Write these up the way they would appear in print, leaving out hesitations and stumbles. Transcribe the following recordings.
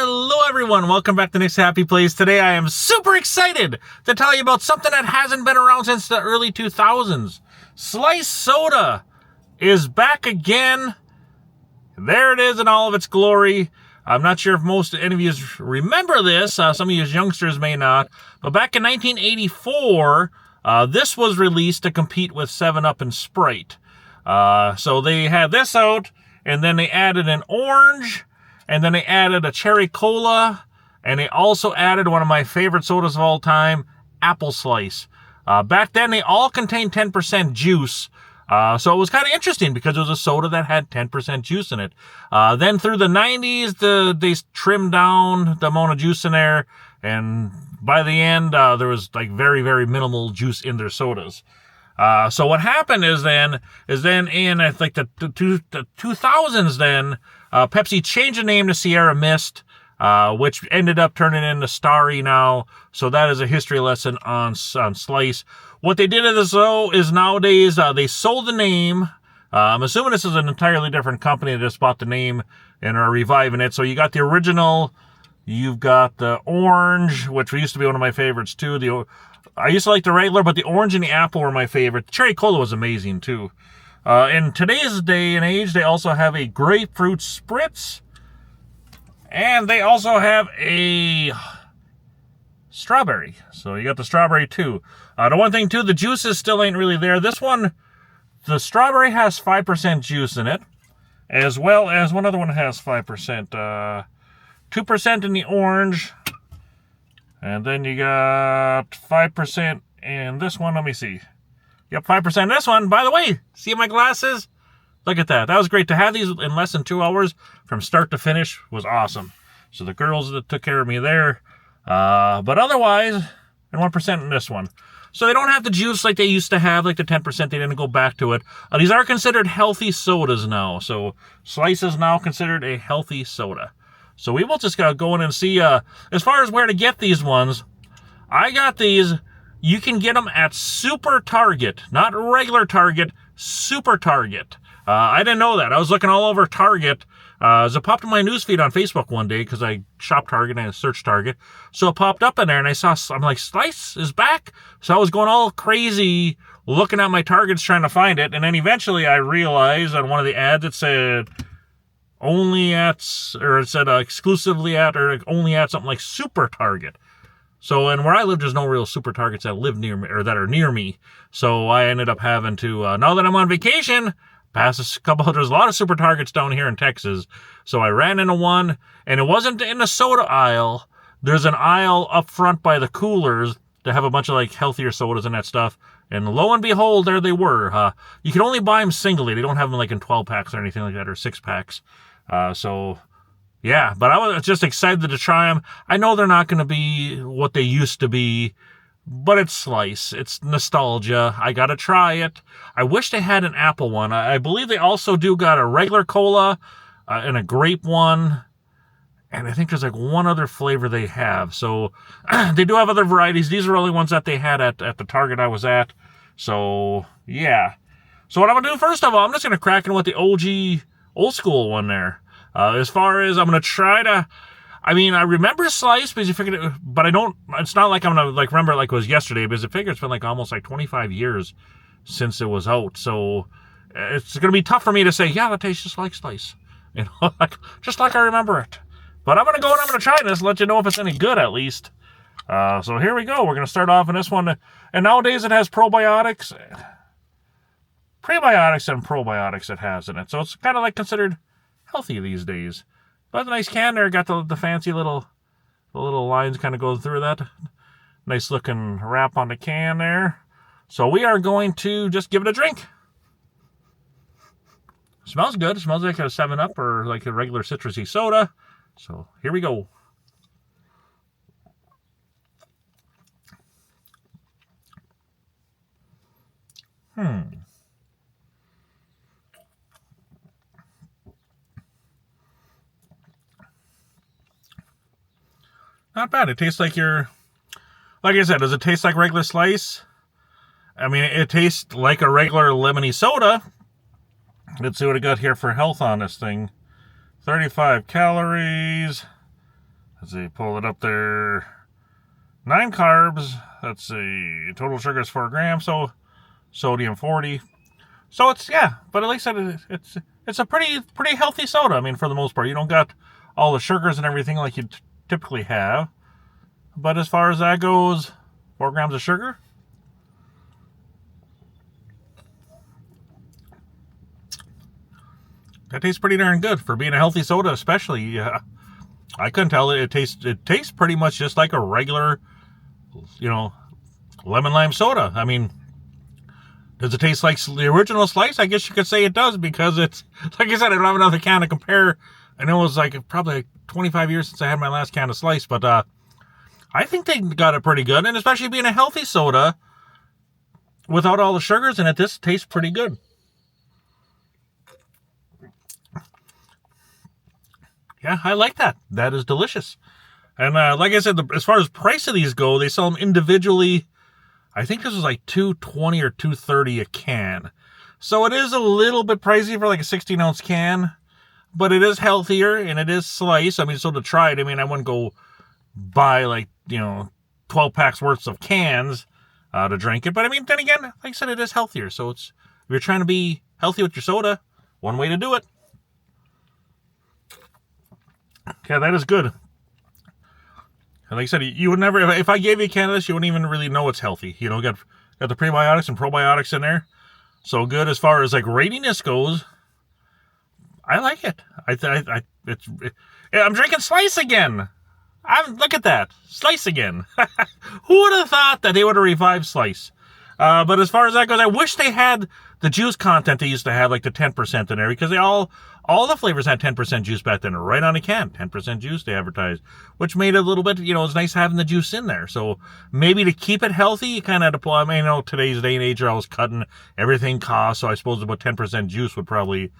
Hello everyone, welcome back to Nick's Happy Place. Today I am super excited to tell you about something that hasn't been around since the early 2000s. Sliced soda is back again. There it is in all of its glory. I'm not sure if any of you remember this. Some of you youngsters may not. But back in 1984, this was released to compete with 7-Up and Sprite. So they had this out, and then they added an orange, and then they added a cherry cola, and they also added one of my favorite sodas of all time, apple slice. Back then, they all contained 10% juice. So it was kind of interesting because it was a soda that had 10% juice in it. Then through the 90s, they trimmed down the amount of juice in there, and by the end, there was like very, very minimal juice in their sodas. So what happened is then in I think the 2000s then, Pepsi changed the name to Sierra Mist, which ended up turning into Starry now. So that is a history lesson on Slice. What they did is nowadays they sold the name. I'm assuming this is an entirely different company that just bought the name and are reviving it. So you got the original, you've got the orange, which used to be one of my favorites too. I used to like the regular, but the orange and the apple were my favorite. The cherry cola was amazing too. In today's day and age, they also have a Grapefruit Spritz, and they also have a strawberry. So you got the strawberry too. The one thing too, the juices still ain't really there. This one, the strawberry has 5% juice in it, as well as one other one has 5%. 2% in the orange, and then you got 5% in this one. Let me see. Yep, 5% in this one. By the way, see my glasses? Look at that. That was great. To have these in less than 2 hours from start to finish was awesome. So the girls that took care of me there. But otherwise, and 1% in this one. So they don't have the juice like they used to have, like the 10%. They didn't go back to it. These are considered healthy sodas now. So Slice is now considered a healthy soda. So we will just go in and see, as far as where to get these ones, I got these. You can get them at Super Target, not regular Target, Super Target. I didn't know that. I was looking all over Target. As it popped in my newsfeed on Facebook one day, because I shop Target and I searched Target. So it popped up in there, and I'm like, Slice is back? So I was going all crazy looking at my Targets trying to find it. And then eventually I realized on one of the ads it said only at, or it said exclusively at, or only at something like Super Target. So, and where I live, there's no real Super Targets that live near me, or that are near me. So I ended up having to, now that I'm on vacation, there's a lot of Super Targets down here in Texas. So I ran into one, and it wasn't in the soda aisle. There's an aisle up front by the coolers to have a bunch of like healthier sodas and that stuff. And lo and behold, there they were. You can only buy them singly. They don't have them like in 12 packs or anything like that, or 6 packs. So yeah, but I was just excited to try them. I know they're not going to be what they used to be, but it's Slice. It's nostalgia. I got to try it. I wish they had an apple one. I believe they also do got a regular cola and a grape one. And I think there's like one other flavor they have. So they do have other varieties. These are the only ones that they had at the Target I was at. So yeah. So what I'm going to do first of all, I'm just going to crack in with the OG old school one there. As far as I'm going to try to, I mean, I remember Slice because you figured it, but I don't, it's not like I'm going to like remember it like it was yesterday, because I figure it's been like almost like 25 years since it was out. So it's going to be tough for me to say, yeah, that tastes just like Slice, you know, just like I remember it. But I'm going to go and I'm going to try this and let you know if it's any good at least. So here we go. We're going to start off in this one. And nowadays it has prebiotics and probiotics it has in it. So it's kind of like considered healthy these days. But the nice can there, got the fancy little lines kind of go through that. Nice looking wrap on the can there. So we are going to just give it a drink. Smells good. It smells like a 7-Up or like a regular citrusy soda. So here we go. Not bad. It tastes like like I said, does it taste like regular Slice? I mean, it tastes like a regular lemony soda. Let's see what I got here for health on this thing. 35 calories. Let's see, pull it up there. 9 carbs. Let's see, total sugar is 4 grams, so sodium 40. So it's, yeah, but at least it's a pretty healthy soda. I mean, for the most part, you don't got all the sugars and everything like you typically have. But as far as that goes, 4 grams of sugar. That tastes pretty darn good for being a healthy soda, especially. I couldn't tell it. It tastes pretty much just like a regular, lemon lime soda. I mean, does it taste like the original Slice? I guess you could say it does, because it's, like I said, I don't have another can to compare. I know it was probably 25 years since I had my last can of Slice, but I think they got it pretty good. And especially being a healthy soda without all the sugars in it, this tastes pretty good. Yeah, I like that. That is delicious. And like I said, as far as price of these go, they sell them individually. I think this was like $2.20 or $2.30 a can. So it is a little bit pricey for like a 16-ounce can, but it is healthier and it is Slice. I mean, so to try it, I mean, I wouldn't go buy 12 packs worth of cans to drink it. But I mean, then again, like I said, it is healthier. So if you're trying to be healthy with your soda, one way to do it. Yeah, that is good. And like I said, you would never, if I gave you a can of this, you wouldn't even really know it's healthy. Got the prebiotics and probiotics in there. So good as far as ratiness goes. I like it. I'm drinking Slice again. Look at that. Slice again. Who would have thought that they would have revived Slice? But as far as that goes, I wish they had the juice content they used to have, like the 10% in there, because all the flavors had 10% juice back then, right on a can. 10% juice they advertised, which made it a little bit, it's nice having the juice in there. So maybe to keep it healthy, you kind of had to pull. I mean, today's day and age, I was cutting everything costs, so I suppose about 10% juice would probably,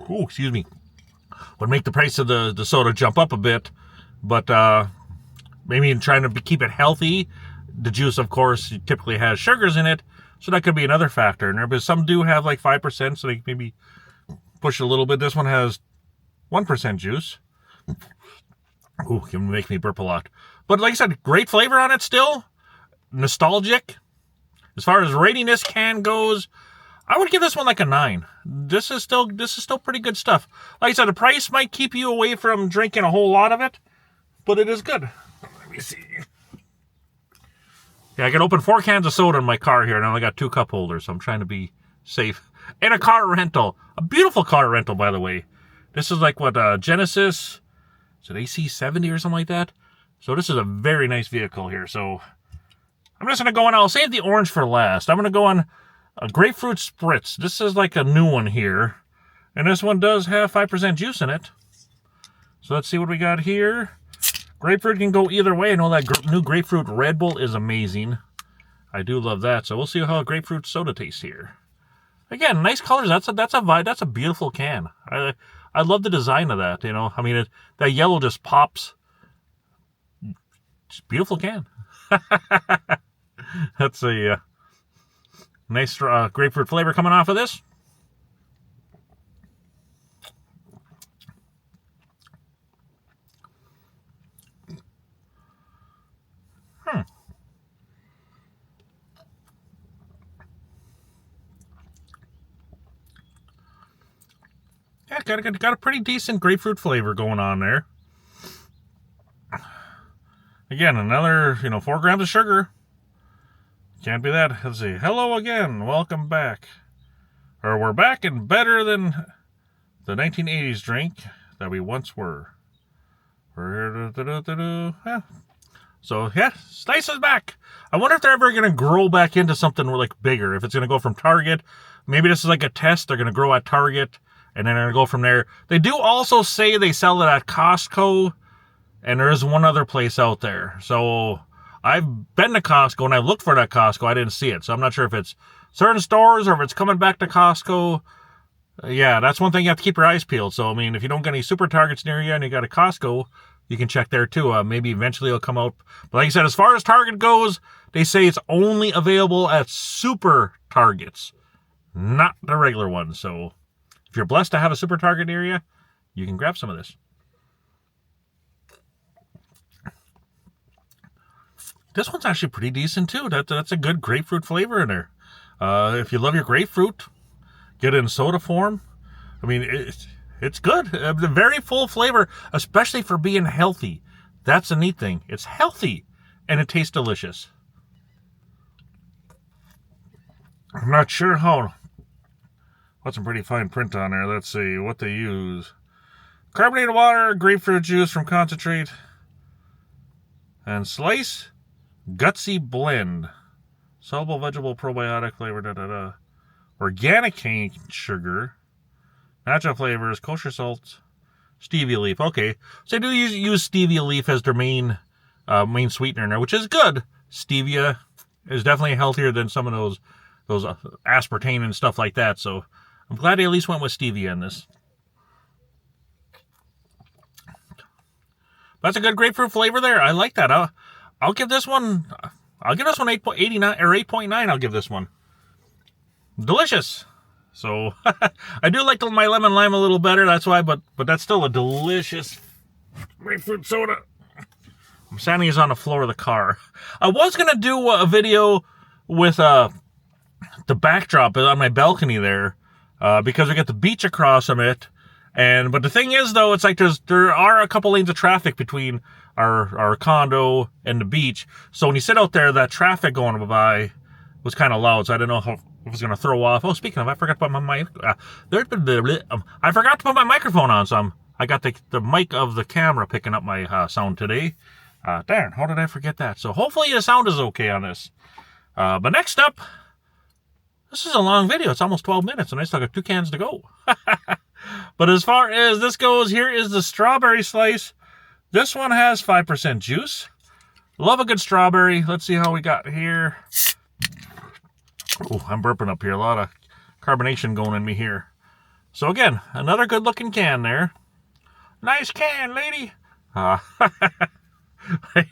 would make the price of the soda jump up a bit. But maybe in trying to keep it healthy, the juice, of course, typically has sugars in it, so that could be another factor in there. But some do have 5%, so they maybe push a little bit. This one has 1% juice. Ooh, it make me burp a lot. But like I said, great flavor on it still. Nostalgic. As far as rating this can goes, I would give this one a 9. This is still pretty good stuff. Like I said, the price might keep you away from drinking a whole lot of it, but it is good. Let me see. Yeah, I can open 4 cans of soda in my car here, and I only got 2 cup holders, so I'm trying to be safe. And a car rental. A beautiful car rental, by the way. This is Genesis, is it AC70 or something like that? So this is a very nice vehicle here. So I'm just going to go on, I'll save the orange for last. I'm going to go on a Grapefruit Spritz. This is a new one here. And this one does have 5% juice in it. So let's see what we got here. Grapefruit can go either way. I know that new Grapefruit Red Bull is amazing. I do love that. So we'll see how a grapefruit soda tastes here. Again, nice colors. That's a vibe. That's a beautiful can. I love the design of that. I mean, that yellow just pops. Just beautiful can. That's a nice grapefruit flavor coming off of this. Yeah, got a pretty decent grapefruit flavor going on there. Again, another, 4 grams of sugar. Can't be that. Let's see. Hello again. Welcome back. Or we're back and better than the 1980s drink that we once were. Yeah. So, yeah, Slice is back. I wonder if they're ever going to grow back into something bigger. If it's going to go from Target. Maybe this is a test. They're going to grow at Target. And then they're going to go from there. They do also say they sell it at Costco. And there is one other place out there. So I've been to Costco and I've looked for that Costco. I didn't see it. So I'm not sure if it's certain stores or if it's coming back to Costco. Yeah, that's one thing you have to keep your eyes peeled. So, I mean, if you don't get any Super Targets near you and you got a Costco, you can check there too. Maybe eventually it'll come out. But like I said, as far as Target goes, they say it's only available at Super Targets, not the regular ones. So if you're blessed to have a Super Target near you, you can grab some of this. This one's actually pretty decent too. That's a good grapefruit flavor in there. If you love your grapefruit, get it in soda form. I mean, it's good. Very full flavor, especially for being healthy. That's the neat thing. It's healthy, and it tastes delicious. I'm not sure how. What's some pretty fine print on there. Let's see what they use. Carbonated water, grapefruit juice from concentrate, and slice gutsy blend. Soluble vegetable probiotic flavor. Organic cane sugar. Natural flavors, kosher salt, stevia leaf. Okay, so they do use stevia leaf as their main sweetener in there, which is good. Stevia is definitely healthier than some of those aspartame and stuff like that. So I'm glad they at least went with stevia in this. That's a good grapefruit flavor there. I like that. I'll give this one 8.89 or 8.9. I'll give this one. Delicious. So I do like my lemon lime a little better. That's why, but that's still a delicious grapefruit soda. I'm standing on the floor of the car. I was gonna do a video with the backdrop on my balcony there, because we got the beach across from it. But the thing is, though, it's like there are a couple lanes of traffic between our condo and the beach. So when you sit out there, that traffic going by was kind of loud. So I didn't know if it was going to throw off. Oh, speaking of, I forgot to put my mic. I forgot to put my microphone on. So I got the mic of the camera picking up my sound today. Darn, how did I forget that? So hopefully the sound is okay on this. But next up, this is a long video. It's almost 12 minutes, and I still got 2 cans to go. But as far as this goes, here is the strawberry slice. This one has 5% juice. Love a good strawberry. Let's see how we got here. Oh, I'm burping up here. A lot of carbonation going in me here. So again, another good looking can there. Nice can, lady.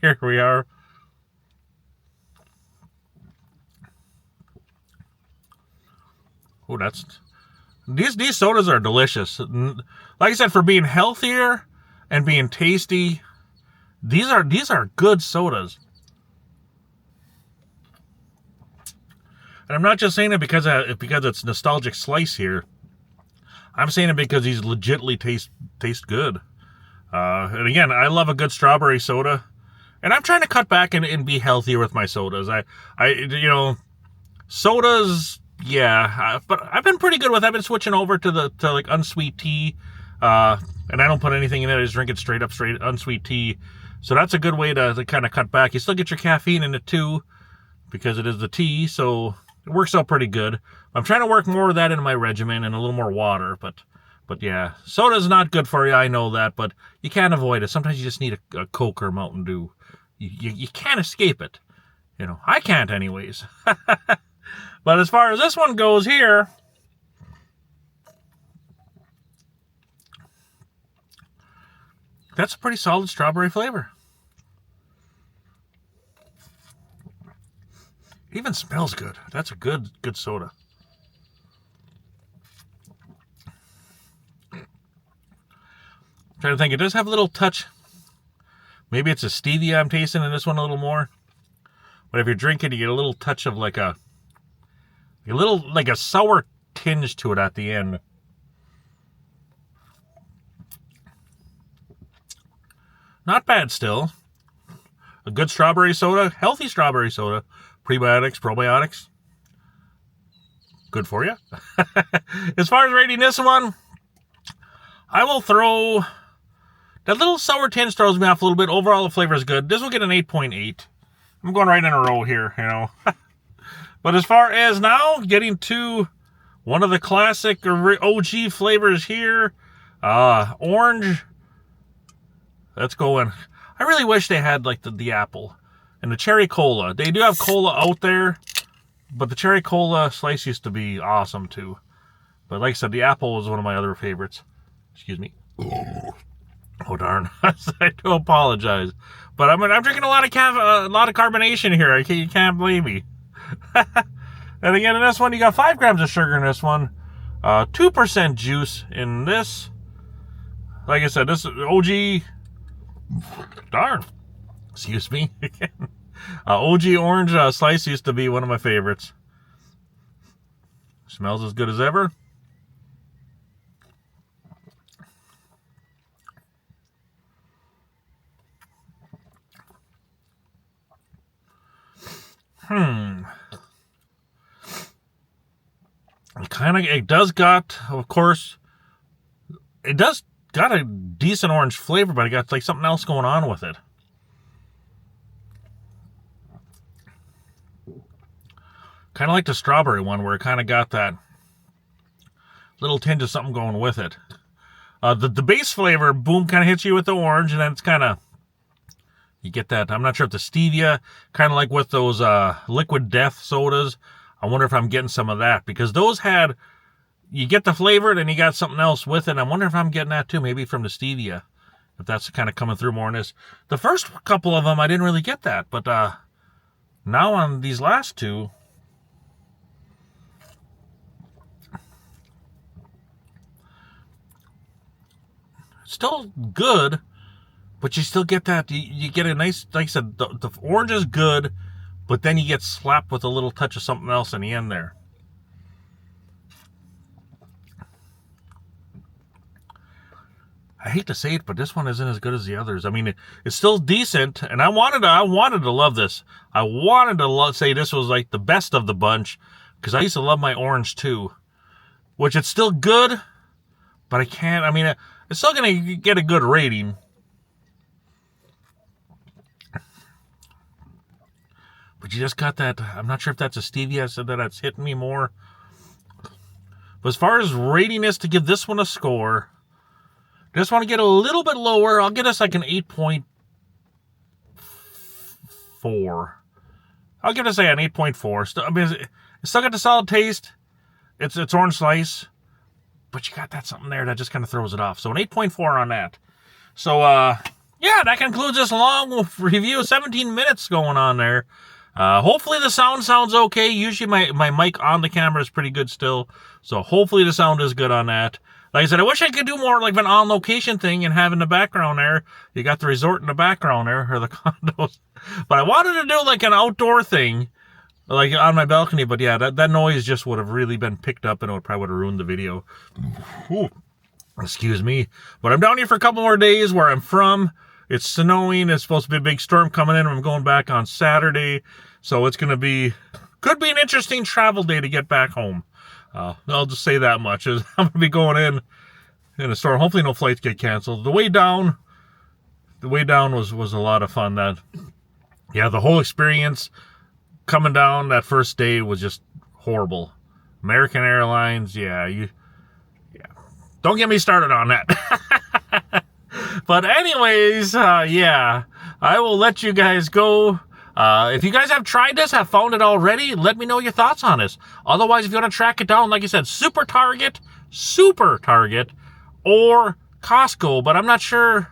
Here we are. Oh, these sodas are delicious. Like I said, for being healthier and being tasty, these are good sodas. And I'm not just saying it because it's nostalgic slice here. I'm saying it because these legitimately taste good. And again, I love a good strawberry soda, and I'm trying to cut back and be healthier with my sodas. Sodas, yeah, but I've been pretty good with. I've been switching over to like unsweet tea, and I don't put anything in it. I just drink it straight unsweet tea. So that's a good way to kind of cut back. You still get your caffeine in it too, because it is the tea. So it works out pretty good. I'm trying to work more of that into my regimen and a little more water, but yeah, soda's not good for you. I know that, but you can't avoid it. Sometimes you just need a Coke or Mountain Dew. You can't escape it. I can't anyways. But as far as this one goes here, that's a pretty solid strawberry flavor. It even smells good. That's a good soda. I'm trying to think, it does have a little touch. Maybe it's a stevia I'm tasting in this one a little more. But if you're drinking, you get a little touch of like a sour tinge to it at the end. Not bad still. A good strawberry soda, healthy strawberry soda. Prebiotics, probiotics. Good for you. As far as rating this one, I will throw... That little sour tinge throws me off a little bit. Overall, the flavor is good. This will get an 8.8. I'm going right in a row here, But as far as now, getting to one of the classic OG flavors here, orange. Let's go in. I really wish they had like the apple and the cherry cola. They do have cola out there, but the cherry cola slice used to be awesome too. But like I said, the apple was one of my other favorites. Excuse me. Oh darn! I do apologize, but I'm drinking a lot of carbonation here. You can't blame me. And again, in this one, you got 5 grams of sugar in this one, 2% juice in this. Like I said, this is OG. Darn. Excuse me. OG orange slice used to be one of my favorites. Smells as good as ever. It does got, of course, it does got a decent orange flavor, but it got like something else going on with it. Kind of like the strawberry one, where it kind of got that little tinge of something going with it. The base flavor, boom, kind of hits you with the orange, and then it's kind of, you get that. I'm not sure if the stevia, kind of like with those Liquid Death sodas, I wonder if I'm getting some of that, because those had, you get the flavor, then you got something else with it. I wonder if I'm getting that too, maybe from the stevia, if that's kind of coming through more in this. The first couple of them, I didn't really get that, but now on these last two, still good, but you still get that, you get a nice, like I said, the orange is good, but then you get slapped with a little touch of something else in the end there. I hate to say it, but this one isn't as good as the others. I mean, it's still decent, and I wanted to love this. I wanted to say this was like the best of the bunch, because I used to love my orange too, which it's still good, but I can't, I mean, it's still going to get a good rating. But you just got that, I'm not sure if that's a stevia, I said that it's hitting me more. But as far as rating is to give this one a score, I just want to get a little bit lower. I'll get us like an 8.4. I'll give us an 8.4. I mean, it's still got the solid taste. It's orange slice. But you got that something there that just kind of throws it off. So an 8.4 on that. So, yeah, that concludes this long review. 17 minutes going on there. Hopefully the sounds okay. Usually my mic on the camera is pretty good still. So hopefully the sound is good on that. Like I said, I wish I could do more like an on-location thing and have in the background there. You got the resort in the background there, or the condos. But I wanted to do like an outdoor thing, like on my balcony. But yeah, that noise just would have really been picked up, and it probably would have ruined the video. Ooh, excuse me. But I'm down here for a couple more days where I'm from. It's snowing. It's supposed to be a big storm coming in. I'm going back on Saturday. So it's going to be, could be an interesting travel day to get back home. I'll just say that much. I'm going to be going in a storm. Hopefully no flights get canceled. The way down was a lot of fun. The whole experience coming down that first day was just horrible. American Airlines, don't get me started on that. But anyways, I will let you guys go. If you guys have tried this, have found it already, let me know your thoughts on this. Otherwise, if you want to track it down, like I said, Super Target, or Costco, but I'm not sure.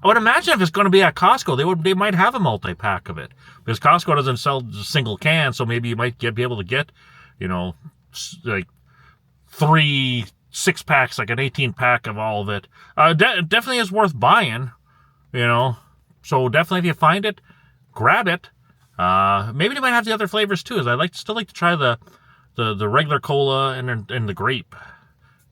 I would imagine if it's going to be at Costco, they might have a multi-pack of it, because Costco doesn't sell a single can, so maybe you might be able to get, like 3 6-packs, like an 18-pack of all of it. Definitely is worth buying, so definitely if you find it, grab it. Maybe they might have the other flavors too, as I still like to try the regular cola and the grape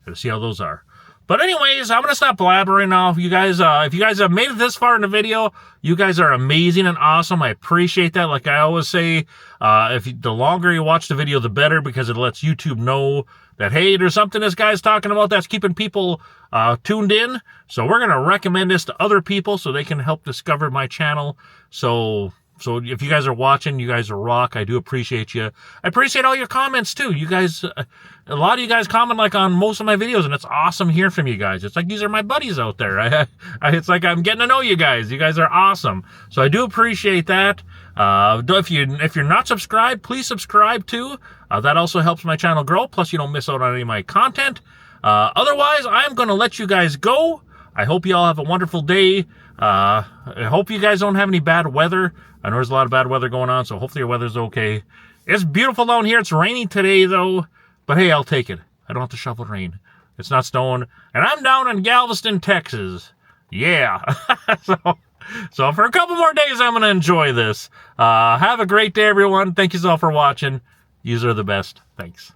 to see how those are. But anyways, I'm going to stop blabbering now. If you guys have made it this far in the video, you guys are amazing and awesome. I appreciate that. Like I always say, the longer you watch the video, the better, because it lets YouTube know that, hey, there's something this guy's talking about that's keeping people tuned in. So we're going to recommend this to other people so they can help discover my channel. So if you guys are watching, you guys are rock. I do appreciate you. I appreciate all your comments too. You guys, a lot of you guys comment like on most of my videos, and it's awesome hearing from you guys. It's like these are my buddies out there. It's like I'm getting to know you guys. You guys are awesome. So I do appreciate that. If you're not subscribed, please subscribe too. That also helps my channel grow. Plus, you don't miss out on any of my content. Otherwise, I'm going to let you guys go. I hope you all have a wonderful day. I hope you guys don't have any bad weather. I know there's a lot of bad weather going on, so hopefully your weather's okay. It's beautiful down here. It's raining today, though. But hey, I'll take it. I don't have to shovel rain. It's not snowing. And I'm down in Galveston, Texas. Yeah. So So for a couple more days, I'm going to enjoy this. Have a great day, everyone. Thank you all for watching. Yous are the best. Thanks.